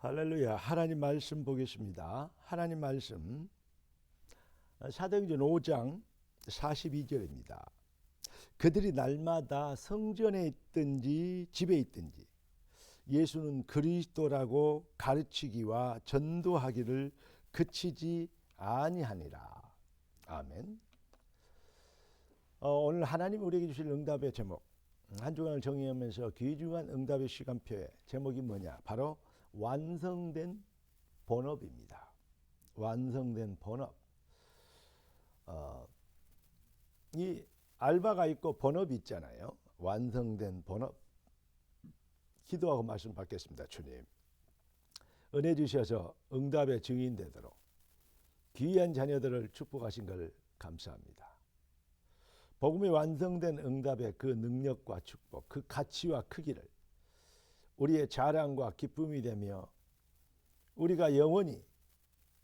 할렐루야. 하나님 말씀 보겠습니다. 하나님 말씀 사도행전 5장 42절입니다. 그들이 날마다 성전에 있든지 집에 있든지 예수는 그리스도라고 가르치기와 전도하기를 그치지 아니하니라. 아멘. 오늘 하나님 우리에게 주실 응답의 제목, 한 주간을 정의하면서 귀중한 응답의 시간표의 제목이 뭐냐? 바로 완성된 본업입니다. 완성된 본업. 이 알바가 있고 본업이 있잖아요. 완성된 본업. 기도하고 말씀 받겠습니다. 주님, 은혜 주셔서 응답의 증인 되도록 귀한 자녀들을 축복하신 걸 감사합니다. 복음이 완성된 응답의 그 능력과 축복, 그 가치와 크기를 우리의 자랑과 기쁨이 되며 우리가 영원히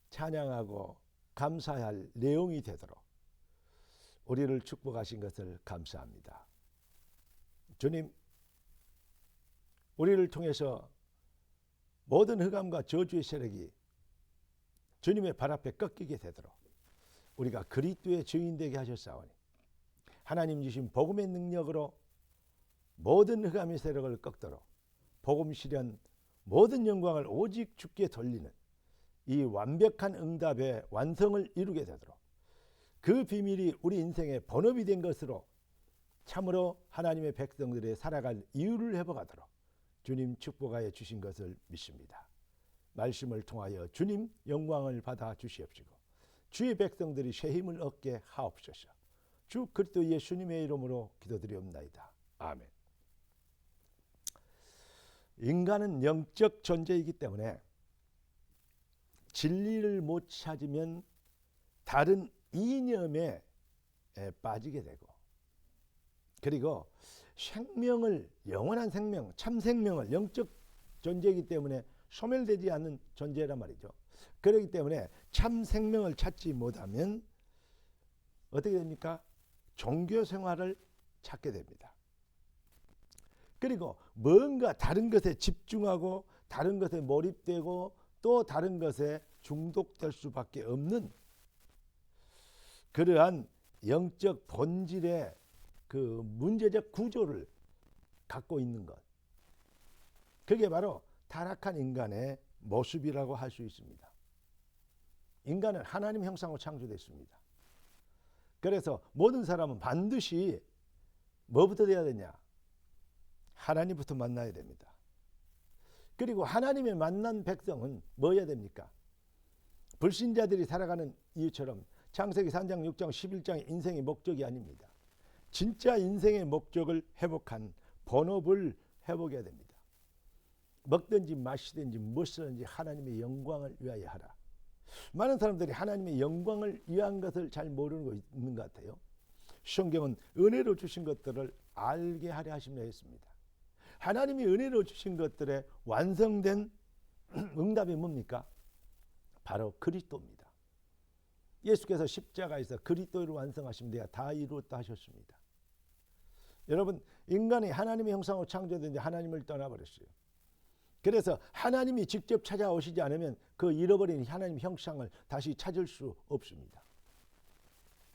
찬양하고 감사할 내용이 되도록 우리를 축복하신 것을 감사합니다. 주님, 우리를 통해서 모든 흑암과 저주의 세력이 주님의 발 앞에 꺾이게 되도록 우리가 그리스도의 증인 되게 하셨사오니 하나님 주신 복음의 능력으로 모든 흑암의 세력을 꺾도록 복음 실현 모든 영광을 오직 주께 돌리는 이 완벽한 응답의 완성을 이루게 되도록 그 비밀이 우리 인생의 본업이 된 것으로 참으로 하나님의 백성들의 살아갈 이유를 회복하도록 주님 축복하여 주신 것을 믿습니다. 말씀을 통하여 주님 영광을 받아 주시옵시고 주의 백성들이 새 힘을 얻게 하옵소서. 주 그리스도 예수님의 이름으로 기도드리옵나이다. 아멘. 인간은 영적 존재이기 때문에 진리를 못 찾으면 다른 이념에 빠지게 되고, 그리고 생명을, 영원한 생명, 참 생명을, 영적 존재이기 때문에 소멸되지 않는 존재란 말이죠. 그렇기 때문에 참 생명을 찾지 못하면 어떻게 됩니까? 종교 생활을 찾게 됩니다. 그리고 뭔가 다른 것에 집중하고 다른 것에 몰입되고 또 다른 것에 중독될 수밖에 없는 그러한 영적 본질의 그 문제적 구조를 갖고 있는 것, 그게 바로 타락한 인간의 모습이라고 할 수 있습니다. 인간은 하나님 형상으로 창조됐습니다. 그래서 모든 사람은 반드시 뭐부터 돼야 되냐? 하나님부터 만나야 됩니다. 그리고 하나님의 만난 백성은 뭐 해야 됩니까? 불신자들이 살아가는 이유처럼 창세기 3장, 6장, 11장의 인생의 목적이 아닙니다. 진짜 인생의 목적을 회복한 본업을 회복해야 됩니다. 먹든지 마시든지 무엇이든지 하나님의 영광을 위하여 하라. 많은 사람들이 하나님의 영광을 위한 것을 잘 모르는 거 있는 것 같아요. 성경은 은혜로 주신 것들을 알게 하려 하심이라 했습니다. 하나님이 은혜로 주신 것들의 완성된 응답이 뭡니까? 바로 그리스도입니다. 예수께서 십자가에서 그리스도를 완성하시면 내가 다 이루었다 하셨습니다. 여러분, 인간이 하나님의 형상으로 창조된데 하나님을 떠나버렸어요. 그래서 하나님이 직접 찾아오시지 않으면 그 잃어버린 하나님 형상을 다시 찾을 수 없습니다.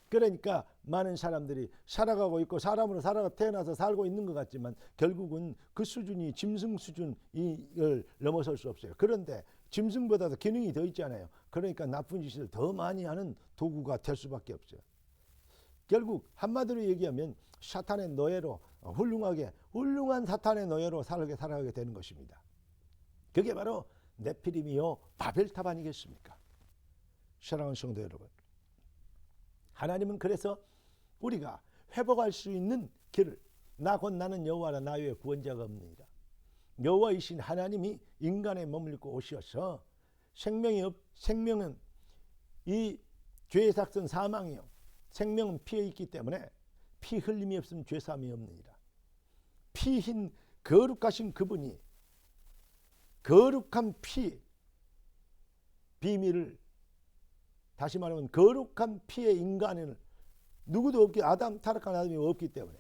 그러니까 많은 사람들이 살아가고 있고 사람으로 태어나서 살고 있는 것 같지만 결국은 그 수준이 짐승 수준을 넘어설 수 없어요. 그런데 짐승보다도 기능이 더 있잖아요. 그러니까 나쁜 짓을 더 많이 하는 도구가 될 수밖에 없어요. 결국 한마디로 얘기하면 사탄의 노예로 훌륭한 사탄의 노예로 살아가게 되는 것입니다. 그게 바로 네피림이요 바벨탑 아니겠습니까? 사랑하는 성도 여러분, 하나님은 그래서 우리가 회복할 수 있는 길을, 나 곧 나는 여호와라, 나 외에 구원자가 없느니라. 여호와이신 하나님이 인간에 머물고 오셔서 생명은 이 죄의 삭선 사망이요, 생명은 피에 있기 때문에 피 흘림이 없으면 죄사함이 없느니라. 피흰 거룩하신 그분이 거룩한 피 비밀을, 다시 말하면 거룩한 피의 인간을 누구도 없기, 타락한 아담이 없기 때문에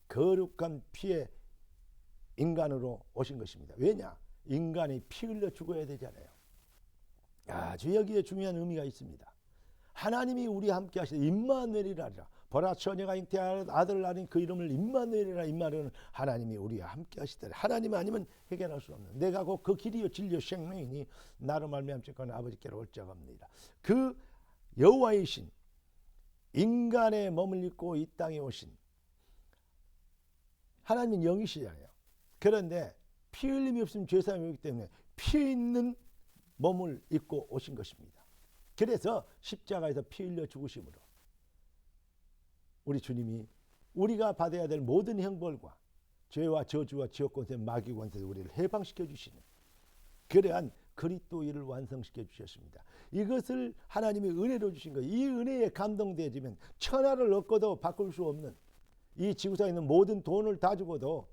거룩한 피의 인간으로 오신 것입니다. 왜냐? 인간이 피 흘려 죽어야 되잖아요. 아주 여기에 중요한 의미가 있습니다. 하나님이 우리와 함께 하시되 임마누엘이라 하리라. 보라 처녀가 잉태할 아들을 낳으니 그 이름을 임마누엘이라. 임마누엘은 하나님이 우리와 함께 하시더라. 하나님 아니면 해결할 수 없는, 내가 곧 그 길이요 진리요 생명이니 나로 말미암건 아버지께로 올 자가 없느니라. 그 여호와이신 인간의 몸을 입고 이 땅에 오신 하나님은 영이시잖아요. 그런데 피 흘림이 없으면 죄사함이 없기 때문에 피 있는 몸을 입고 오신 것입니다. 그래서 십자가에서 피 흘려 죽으심으로 우리 주님이 우리가 받아야 될 모든 형벌과 죄와 저주와 지옥 권세 마귀 권세에서 우리를 해방시켜 주시는 그러한 그리스도의를 완성시켜 주셨습니다. 이것을 하나님이 은혜로 주신 거예요. 이 은혜에 감동되어지면 천하를 얻고도 바꿀 수 없는, 이 지구상에 있는 모든 돈을 다 주고도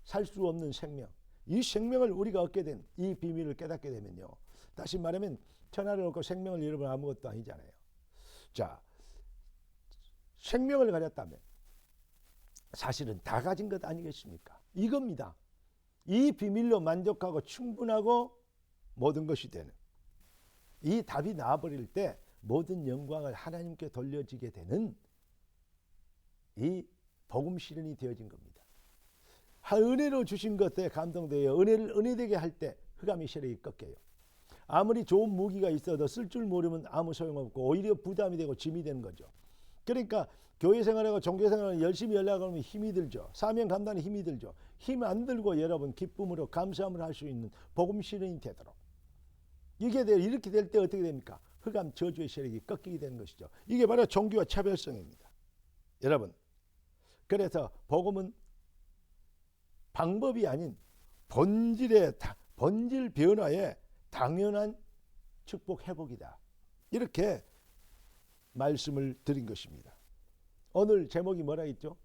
살 수 없는 생명, 이 생명을 우리가 얻게 된 이 비밀을 깨닫게 되면요, 다시 말하면 천하를 얻고 생명을 잃어버리면 아무것도 아니잖아요. 자, 생명을 가졌다면 사실은 다 가진 것 아니겠습니까? 이겁니다. 이 비밀로 만족하고 충분하고 모든 것이 되는, 이 답이 나와버릴 때 모든 영광을 하나님께 돌려지게 되는 이 복음 실현이 되어진 겁니다. 은혜로 주신 것에 감동되어 은혜되게 할 때 흑암의 세력이 꺾여요. 아무리 좋은 무기가 있어도 쓸 줄 모르면 아무 소용없고 오히려 부담이 되고 짐이 되는 거죠. 그러니까 교회 생활하고 종교 생활을 열심히 하려고 하면 힘이 들죠. 사명 감당에 힘이 들죠. 힘 안 들고 여러분 기쁨으로 감사함을 할 수 있는 복음 실현이 되도록, 이렇게 될 때 어떻게 됩니까? 흑암 저주의 세력이 꺾이게 되는 것이죠. 이게 바로 종교와 차별성입니다. 여러분, 그래서 복음은 방법이 아닌 본질 변화의 당연한 축복 회복이다. 이렇게 말씀을 드린 것입니다. 오늘 제목이 뭐라 했죠?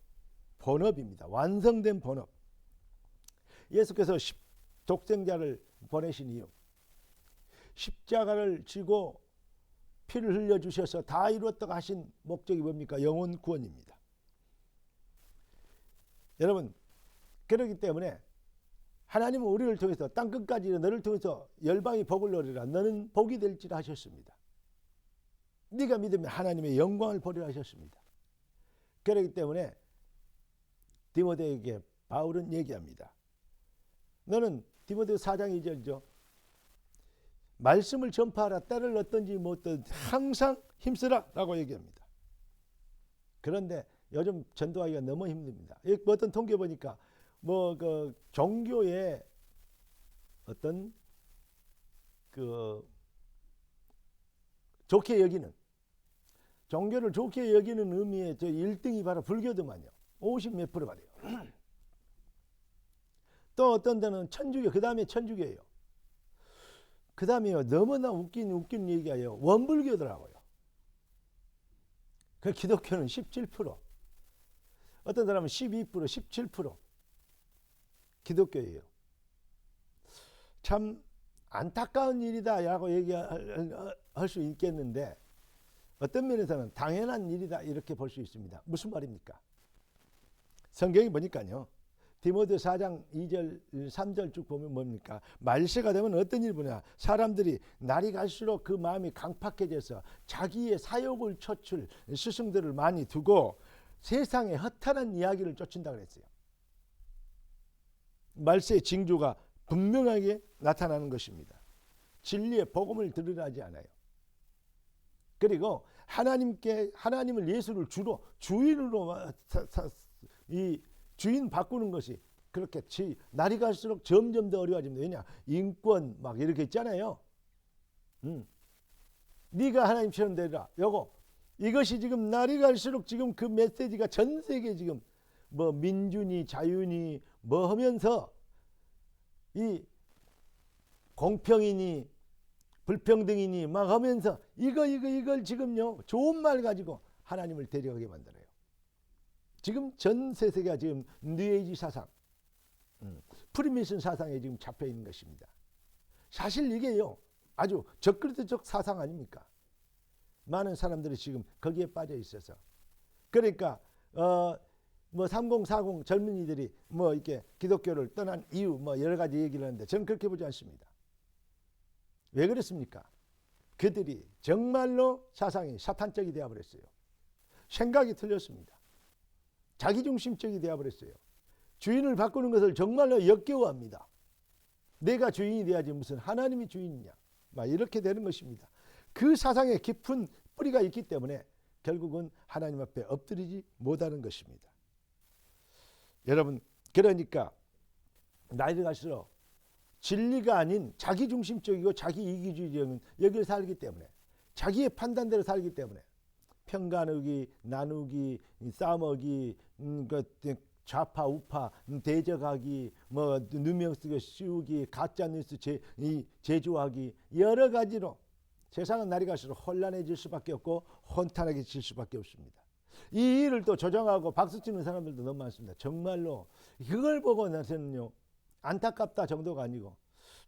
본업입니다. 완성된 본업. 예수께서 독생자를 보내신 이유, 십자가를 지고 피를 흘려주셔서 다 이루었다고 하신 목적이 뭡니까? 영혼 구원입니다. 여러분, 그렇기 때문에 하나님은 우리를 통해서 땅끝까지 너를 통해서 열방이 복을 누리라. 너는 복이 될지라 하셨습니다. 네가 믿으면 하나님의 영광을 보리라 하셨습니다. 그렇기 때문에 디모데에게 바울은 얘기합니다. 너는 디모데 4장 2절이죠. 말씀을 전파하라. 때를 얻든지 못 얻든지 항상 힘쓰라 라고 얘기합니다. 그런데 요즘 전도하기가 너무 힘듭니다. 어떤 통계 보니까 그 종교의 어떤 좋게 여기는, 종교를 좋게 여기는 의미의 저 1등이 바로 불교도만요. 50 몇 프로 받아요. 또 어떤 데는 천주교, 그 다음에 천주교예요. 그 다음에요, 너무나 웃긴 얘기가요, 원불교더라고요. 그 기독교는 17%, 어떤 사람은 12%, 17% 기독교예요. 참 안타까운 일이다 라고 얘기할 수 있겠는데 어떤 면에서는 당연한 일이다 이렇게 볼 수 있습니다. 무슨 말입니까? 성경이 보니까요, 디모데 4장 2절 3절 쭉 보면 뭡니까? 말세가 되면 어떤 일이 보냐, 사람들이 날이 갈수록 그 마음이 강팍해져서 자기의 사욕을 좇을 스승들을 많이 두고 세상의 허탄한 이야기를 쫓는다 그랬어요. 말세의 징조가 분명하게 나타나는 것입니다. 진리의 복음을 들으라지 않아요. 그리고 하나님을 예수를 주인으로 이 주인 바꾸는 것이 그렇게 날이 갈수록 점점 더 어려워집니다. 왜냐? 인권 막 이렇게 있잖아요. 네가 하나님처럼 되리라. 이것이 지금 날이 갈수록 지금 그 메시지가 전 세계 지금 뭐 민주니 자유니 뭐 하면서 이 공평이니 불평등이니 막 하면서 이걸 지금요 좋은 말 가지고 하나님을 데려가게 만들어요. 지금 전 세계가 지금 뉴에이지 사상, 프리메이슨 사상에 지금 잡혀 있는 것입니다. 사실 이게요 아주 적그리스도적 사상 아닙니까? 많은 사람들이 지금 거기에 빠져 있어서, 그러니까 뭐 3040 젊은이들이 뭐 이렇게 기독교를 떠난 이유 뭐 여러 가지 얘기를 하는데 저는 그렇게 보지 않습니다. 왜 그렇습니까? 그들이 정말로 사상이 사탄적이 되어버렸어요. 생각이 틀렸습니다. 자기중심적이 되어버렸어요. 주인을 바꾸는 것을 정말로 역겨워합니다. 내가 주인이 돼야지 무슨 하나님이 주인이냐, 막 이렇게 되는 것입니다. 그 사상에 깊은 뿌리가 있기 때문에 결국은 하나님 앞에 엎드리지 못하는 것입니다. 여러분, 그러니까 나이를 갈수록 진리가 아닌 자기중심적이고 자기이기주의적인 여기를 살기 때문에, 자기의 판단대로 살기 때문에 평가하기, 나누기, 싸먹기, 좌파 우파 대적하기, 뭐 누명 쓰고 씌우기, 가짜 뉴스 제조하기, 여러 가지로 세상은 날이 갈수록 혼란해질 수밖에 없고 혼탁해질 수밖에 없습니다. 이 일을 또 조장하고 박수 치는 사람들도 너무 많습니다. 정말로 그걸 보고 나서는요, 안타깝다 정도가 아니고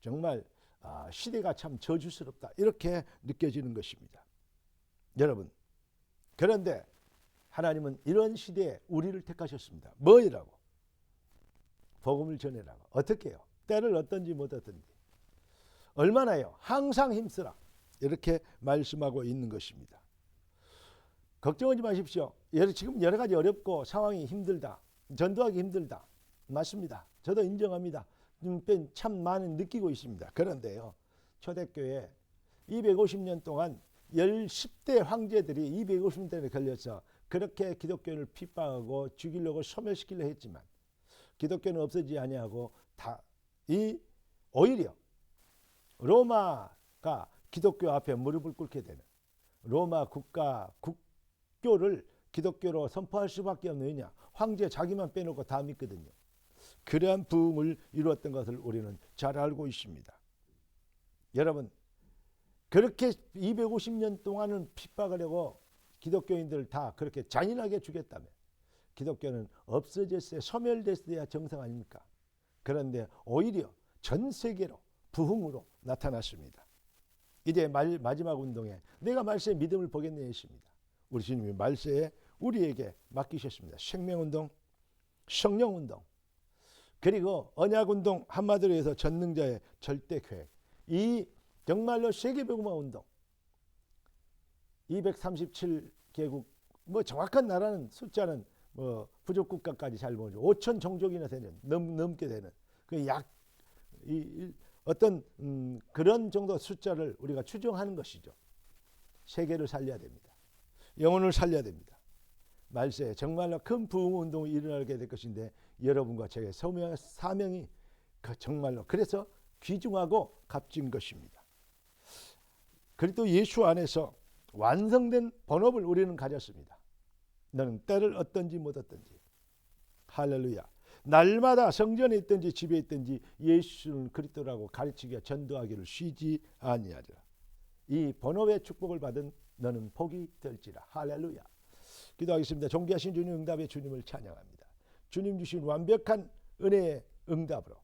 정말 시대가 참 저주스럽다 이렇게 느껴지는 것입니다. 여러분, 그런데 하나님은 이런 시대에 우리를 택하셨습니다. 뭐이라고? 복음을 전해라고. 어떻게 해요? 때를 어떤지 못 어떤지. 얼마나요? 항상 힘쓰라. 이렇게 말씀하고 있는 것입니다. 걱정하지 마십시오. 지금 여러 가지 어렵고 상황이 힘들다. 전도하기 힘들다. 맞습니다. 저도 인정합니다. 참 많이 느끼고 있습니다. 그런데요, 초대교회 250년 동안 10대 황제들이 250년대에 걸려서 그렇게 기독교를 핍박하고 죽이려고 소멸시키려 했지만 기독교는 없어지지 아니하고 오히려 로마가 기독교 앞에 무릎을 꿇게 되는, 로마 국교를 기독교로 선포할 수밖에 없는, 왜냐? 황제 자기만 빼놓고 다 믿거든요. 그러한 부흥을 이루었던 것을 우리는 잘 알고 있습니다. 여러분, 그렇게 250년 동안은 핍박을 하고 기독교인들을 다 그렇게 잔인하게 죽였다면 기독교는 없어졌어야, 소멸됐어야 정상 아닙니까? 그런데 오히려 전 세계로 부흥으로 나타났습니다. 이제 마지막 운동에 내가 말세에 믿음을 보겠네 했습니다. 우리 주님이 말세에 우리에게 맡기셨습니다. 생명운동, 성령운동, 그리고 언약운동, 한마디로 해서 전능자의 절대계획, 이 정말로 세계복음화 운동, 237개국, 뭐 정확한 나라는 숫자는 뭐 부족국가까지 잘 모르죠. 5천 종족이나 되는, 넘게 되는 어떤 그런 정도 숫자를 우리가 추정하는 것이죠. 세계를 살려야 됩니다. 영혼을 살려야 됩니다. 말세에 정말로 큰 부흥운동이 일어나게 될 것인데 여러분과 저의 사명이 정말로 그래서 귀중하고 값진 것입니다. 그리고 예수 안에서 완성된 본업을 우리는 가졌습니다. 너는 때를 어떤지 못 어떤지. 할렐루야. 날마다 성전에 있든지 집에 있든지 예수는 그리스도라고 가르치기와 전도하기를 쉬지 아니하리라. 이 본업의 축복을 받은 너는 복이 될지라. 할렐루야. 기도하겠습니다. 존귀하신 주님, 응답의 주님을 찬양합니다. 주님 주신 완벽한 은혜의 응답으로,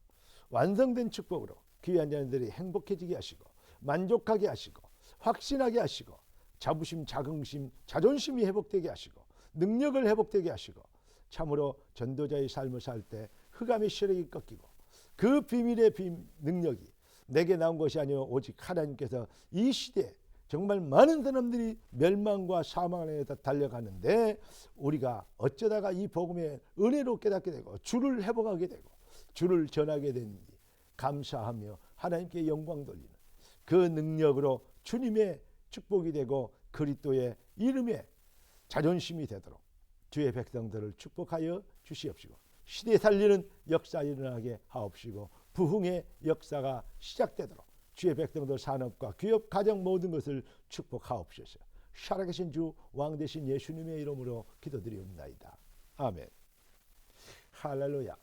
완성된 축복으로 귀한 자녀들이 행복해지게 하시고 만족하게 하시고 확신하게 하시고 자부심, 자긍심, 자존심이 회복되게 하시고 능력을 회복되게 하시고 참으로 전도자의 삶을 살 때 흑암의 세력이 꺾이고 그 비밀의 능력이 내게 나온 것이 아니오 오직 하나님께서 이 시대에 정말 많은 사람들이 멸망과 사망 안에 달려가는데 우리가 어쩌다가 이 복음의 은혜로 깨닫게 되고 주를 회복하게 되고 주를 전하게 되는지 감사하며 하나님께 영광 돌리는 그 능력으로 주님의 축복이 되고 그리스도의 이름에 자존심이 되도록 주의 백성들을 축복하여 주시옵시고 시대 살리는 역사 일어나게 하옵시고 부흥의 역사가 시작되도록 주의 백성들 산업과 기업 가정 모든 것을 축복하옵소서. 살아계신 주 왕 되신 예수님의 이름으로 기도드리옵나이다. 아멘. 할렐루야.